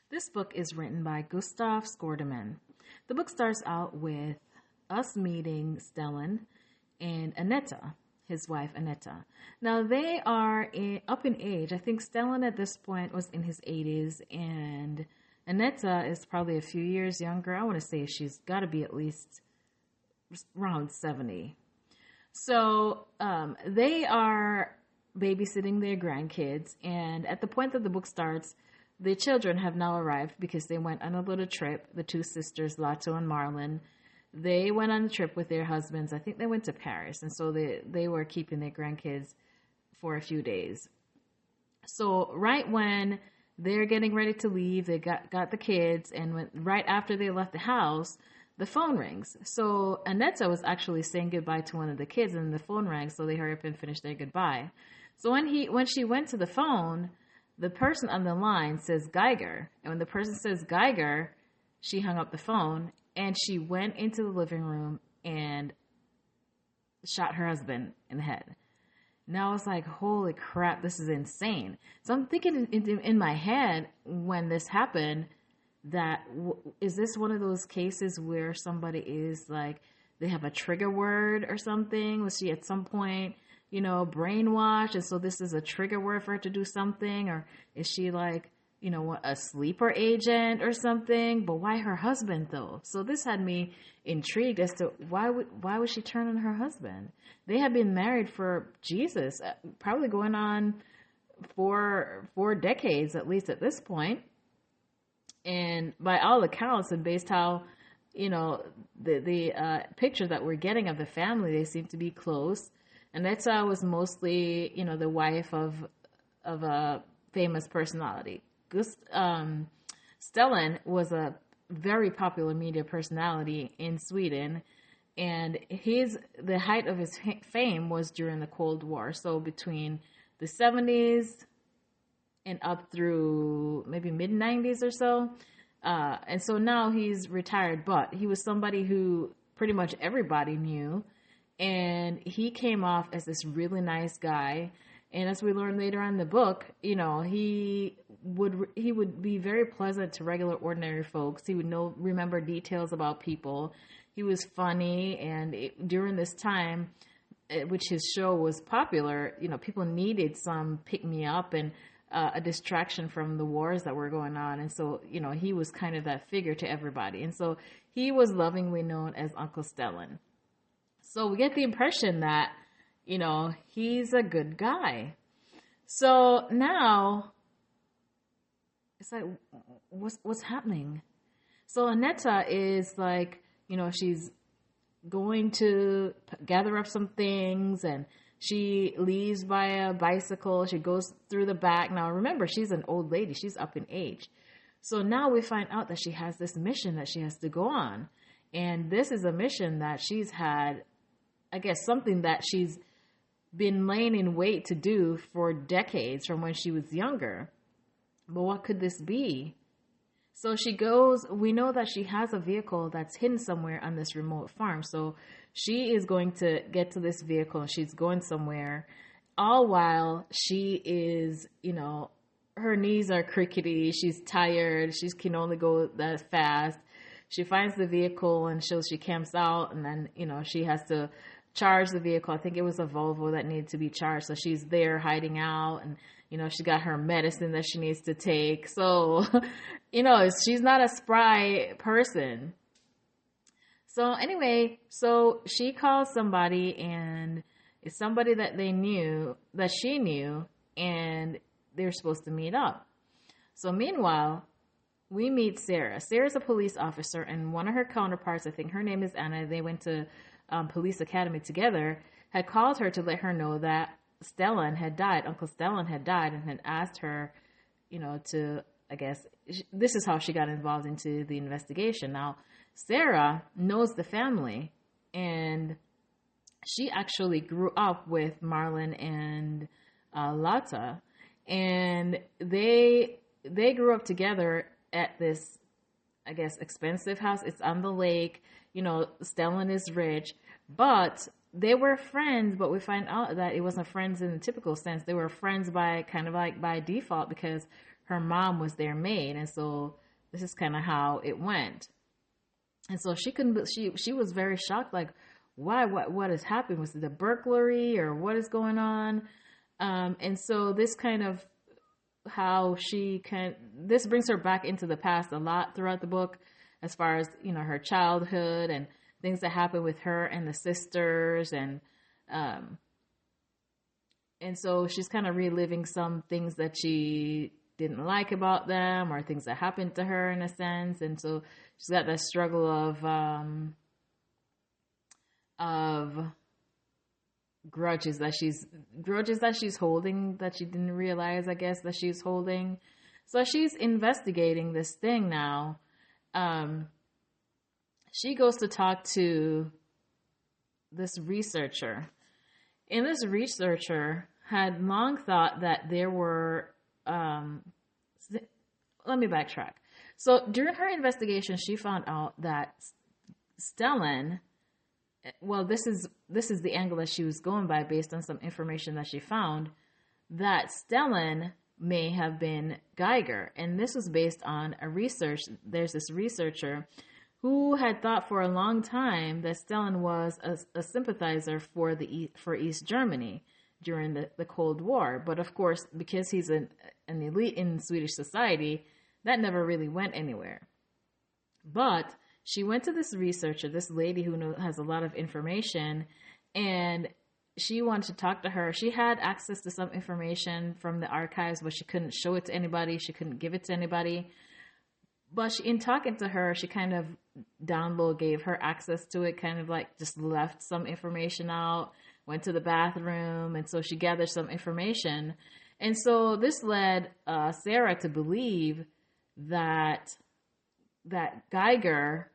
This book is written by Gustaf Skördeman. The book starts out with us meeting Stellan and Anetta, his wife Anetta. Now they are up in age. I think Stellan at this point was in his 80s and Anetta is probably a few years younger. I want to say she's got to be at least around 70. So they are babysitting their grandkids, and at the point that the book starts, the children have now arrived because they went on a little trip. The two sisters, Lato and Marlon, they went on a trip with their husbands. I think they went to Paris, and so they were keeping their grandkids for a few days. So right when they're getting ready to leave, they got the kids, and right after they left the house, the phone rings. So Anetta was actually saying goodbye to one of the kids, and the phone rang, so they hurry up and finish their goodbye. So when she went to the phone, the person on the line says Geiger. And when the person says Geiger, she hung up the phone and she went into the living room and shot her husband in the head. Now I was like, holy crap, this is insane. So I'm thinking in my head when this happened that is this one of those cases where somebody is like, they have a trigger word or something? Was she at some point, brainwashed, and so this is a trigger word for her to do something? Or is she like, a sleeper agent or something? But why her husband though? So this had me intrigued as to why would she turn on her husband? They had been married for Jesus, probably going on for 4 decades at least at this point. And by all accounts, and based how the picture that we're getting of the family, they seem to be close. And that's was mostly, the wife of a famous personality. Stellan was a very popular media personality in Sweden, and the height of his fame was during the Cold War. So between the 70s and up through maybe mid-90s or so. And so now he's retired, but he was somebody who pretty much everybody knew. And he came off as this really nice guy. And as we learn later on in the book, he would be very pleasant to regular, ordinary folks. He would remember details about people. He was funny. And during this time, which his show was popular, people needed some pick-me-up and a distraction from the wars that were going on. And so, he was kind of that figure to everybody. And so he was lovingly known as Uncle Stellan. So we get the impression that, he's a good guy. So now it's like, what's happening? So Anetta is like, she's going to gather up some things, and she leaves by a bicycle. She goes through the back. Now, remember, she's an old lady. She's up in age. So now we find out that she has this mission that she has to go on. And this is a mission that she's had, I guess, something that she's been laying in wait to do for decades from when she was younger. But what could this be? So she goes, we know that she has a vehicle that's hidden somewhere on this remote farm. So she is going to get to this vehicle and she's going somewhere, all while she is, her knees are crickety. She's tired. She can only go that fast. She finds the vehicle and she camps out, and then, she has to charge the vehicle. I think it was a Volvo that needed to be charged. So she's there hiding out, and, she got her medicine that she needs to take. So, she's not a spry person. So anyway, so she calls somebody, and it's somebody that she knew, and they're supposed to meet up. So meanwhile, we meet Sarah. Sarah's a police officer, and one of her counterparts, I think her name is Anna, they went to police academy together, had called her to let her know that Stellan had died. Uncle Stellan had died, and had asked her, to, I guess, this is how she got involved into the investigation. Now, Sarah knows the family, and she actually grew up with Marlon and Lata, and they grew up together at this, I guess, expensive house. It's on the lake. Stellan is rich, but they were friends, but we find out that it wasn't friends in the typical sense. They were friends by kind of like by default, because her mom was their maid. And so this is kind of how it went. And so she was very shocked, like, why, what has happened? Was it a burglary or what is going on? And so this kind of this brings her back into the past a lot throughout the book, as far as, her childhood and things that happened with her and the sisters. And so she's kind of reliving some things that she didn't like about them, or things that happened to her in a sense. And so she's got that struggle of grudges that she's holding, that she didn't realize, I guess, that she's holding. So she's investigating this thing now. She goes to talk to this researcher. And this researcher had long thought that there were, let me backtrack. So during her investigation, she found out that Stellan, well, this is the angle that she was going by based on some information that she found, that Stellan may have been Geiger. And this was based on there's this researcher who had thought for a long time that Stellan was a sympathizer for East Germany during the Cold War. But of course, because he's an elite in Swedish society, that never really went anywhere. But she went to this researcher, this lady who has a lot of information, and she wanted to talk to her. She had access to some information from the archives, but she couldn't show it to anybody. She couldn't give it to anybody. But in talking to her, she kind of down low gave her access to it, kind of like just left some information out, went to the bathroom, and so she gathered some information. And so this led Sarah to believe that Geiger,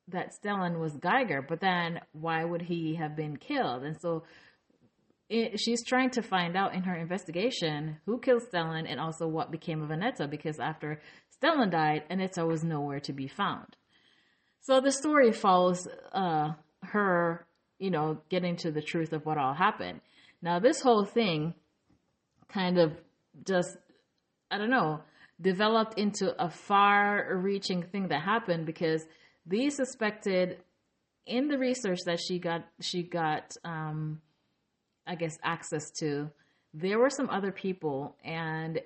that Stellan was Geiger, but then why would he have been killed? And so she's trying to find out in her investigation who killed Stellan and also what became of Annetta, because after Stellan died, Annetta was nowhere to be found. So the story follows her, getting to the truth of what all happened. Now, this whole thing kind of just, developed into a far-reaching thing that happened, because these suspected, in the research that she got, I guess, access to, there were some other people, and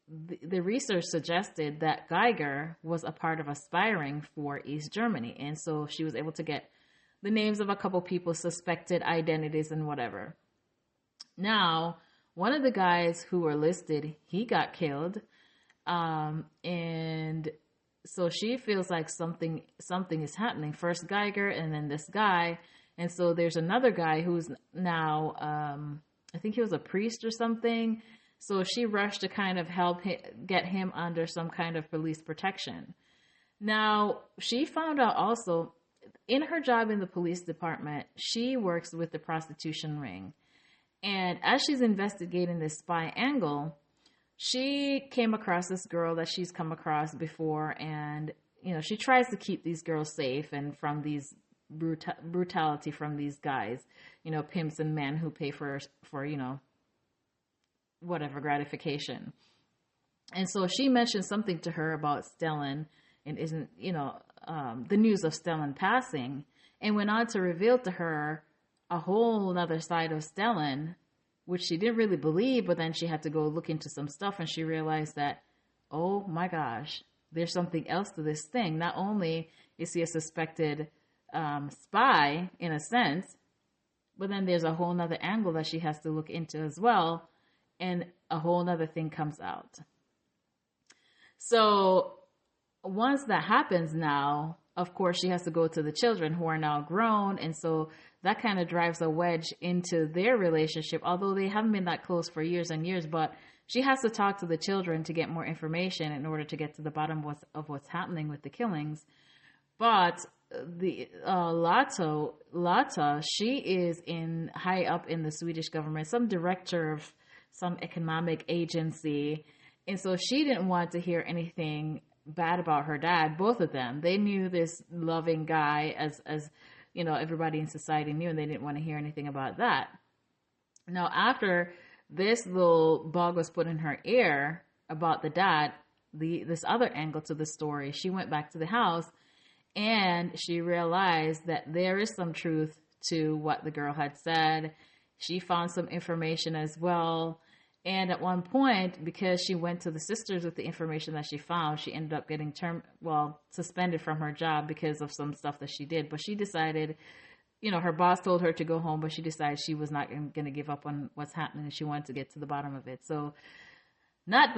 the research suggested that Geiger was a part of aspiring for East Germany. And so she was able to get the names of a couple people, suspected identities and whatever. Now, one of the guys who were listed, he got killed. And so she feels like something is happening. First Geiger and then this guy. And so there's another guy who's now, I think he was a priest or something. So she rushed to kind of help get him under some kind of police protection. Now, she found out also, in her job in the police department, she works with the prostitution ring. And as she's investigating this spy angle, she came across this girl that she's come across before. And, she tries to keep these girls safe and from these brutality from these guys, pimps and men who pay for whatever gratification. And so she mentioned something to her about Stellan and the news of Stellan passing, and went on to reveal to her a whole other side of Stellan, which she didn't really believe, but then she had to go look into some stuff, and she realized that, oh my gosh, there's something else to this thing. Not only is he a suspected spy in a sense, but then there's a whole nother angle that she has to look into as well, and a whole nother thing comes out. So once that happens now, of course, she has to go to the children who are now grown, and so that kind of drives a wedge into their relationship, although they haven't been that close for years and years. But she has to talk to the children to get more information in order to get to the bottom of what's happening with the killings. But the Lotta, she is high up in the Swedish government, some director of some economic agency, and so she didn't want to hear anything bad about her dad. Both of them, they knew this loving guy as everybody in society knew, and they didn't want to hear anything about that. Now, after this little bug was put in her ear, about the dad, this other angle to the story. She went back to the house and she realized that there is some truth to what the girl had said. She found some information as well. And at one point, because she went to the sisters with the information that she found, she ended up getting suspended from her job because of some stuff that she did. But she decided, her boss told her to go home, but she decided she was not going to give up on what's happening. She wanted to get to the bottom of it. So not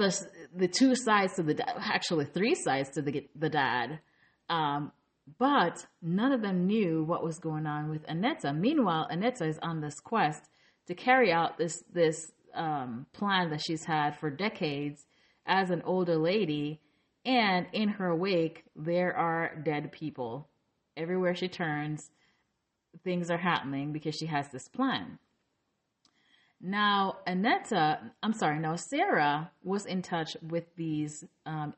the two sides to actually three sides to the dad. But none of them knew what was going on with Annetta. Meanwhile, Annetta is on this quest to carry out this plan that she's had for decades as an older lady. And in her wake, there are dead people. Everywhere she turns, things are happening because she has this plan. Now, Sarah was in touch with these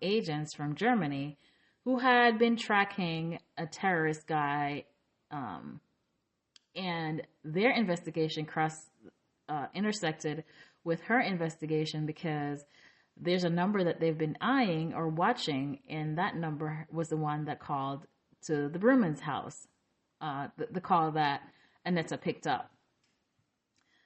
agents from Germany who had been tracking a terrorist guy, and their investigation intersected with her investigation because there's a number that they've been eyeing or watching, and that number was the one that called to the Brumman's house, the call that Annetta picked up.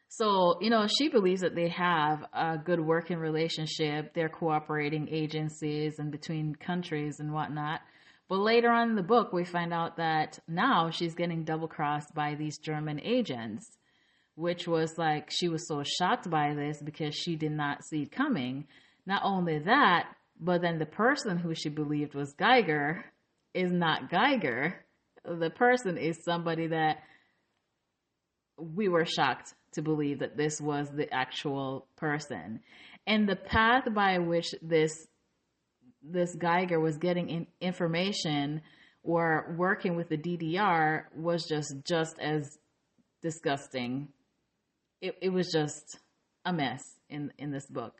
So, she believes that they have a good working relationship. They're cooperating agencies and between countries and whatnot. But later on in the book, we find out that now she's getting double-crossed by these German agents, which was like, she was so shocked by this because she did not see it coming. Not only that, but then the person who she believed was Geiger is not Geiger. The person is somebody that we were shocked to believe that this was the actual person. And the path by which this Geiger was getting information or working with the DDR was just as disgusting. It was just a mess in this book.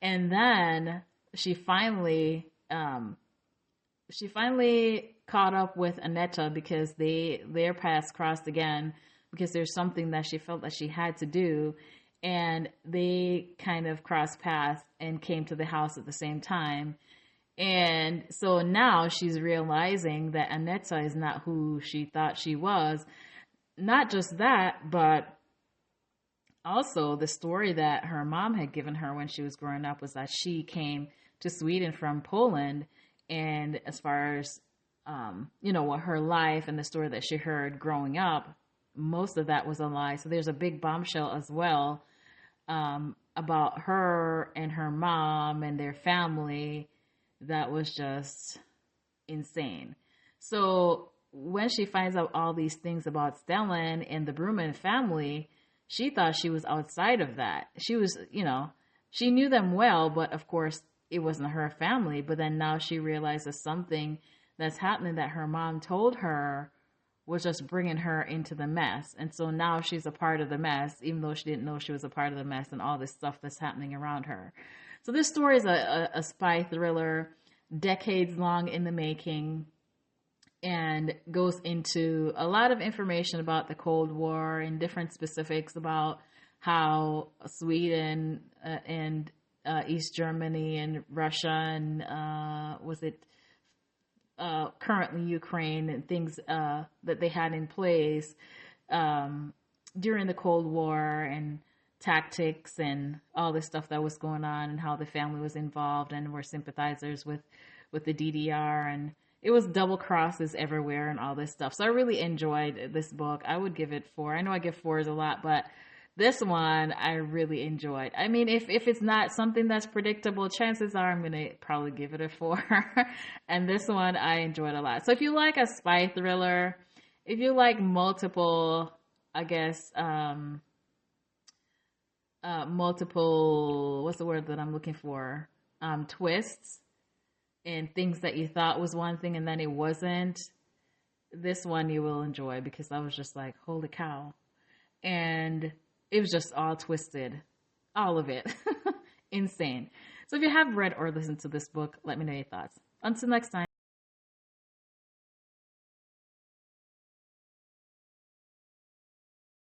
And then she finally caught up with Annetta because their paths crossed again, because there's something that she felt that she had to do, and they kind of crossed paths and came to the house at the same time. And so now she's realizing that Annetta is not who she thought she was. Not just that, but also the story that her mom had given her when she was growing up was that she came to Sweden from Poland, and as far as what her life and the story that she heard growing up, most of that was a lie. So there's a big bombshell as well about her and her mom and their family that was just insane. So when she finds out all these things about Stellan and the Brumman family, she thought she was outside of that. She was, she knew them well, but of course it wasn't her family. But then now she realizes something that's happening that her mom told her was just bringing her into the mess. And so now she's a part of the mess, even though she didn't know she was a part of the mess and all this stuff that's happening around her. So this story is a spy thriller, decades long in the making, and goes into a lot of information about the Cold War and different specifics about how Sweden and East Germany and Russia and currently Ukraine and things that they had in place during the Cold War, and tactics and all this stuff that was going on, and how the family was involved and were sympathizers with the DDR, and it was double crosses everywhere and all this stuff. So I really enjoyed this book. I would give it 4. I know I give 4s a lot, but this one I really enjoyed. I mean, if it's not something that's predictable, chances are I'm going to probably give it a 4. And this one I enjoyed a lot. So if you like a spy thriller, if you like multiple, I guess, what's the word that I'm looking for? Twists and things that you thought was one thing and then it wasn't, this one you will enjoy, because I was just like, holy cow. And it was just all twisted. All of it. Insane. So if you have read or listened to this book, let me know your thoughts. Until next time.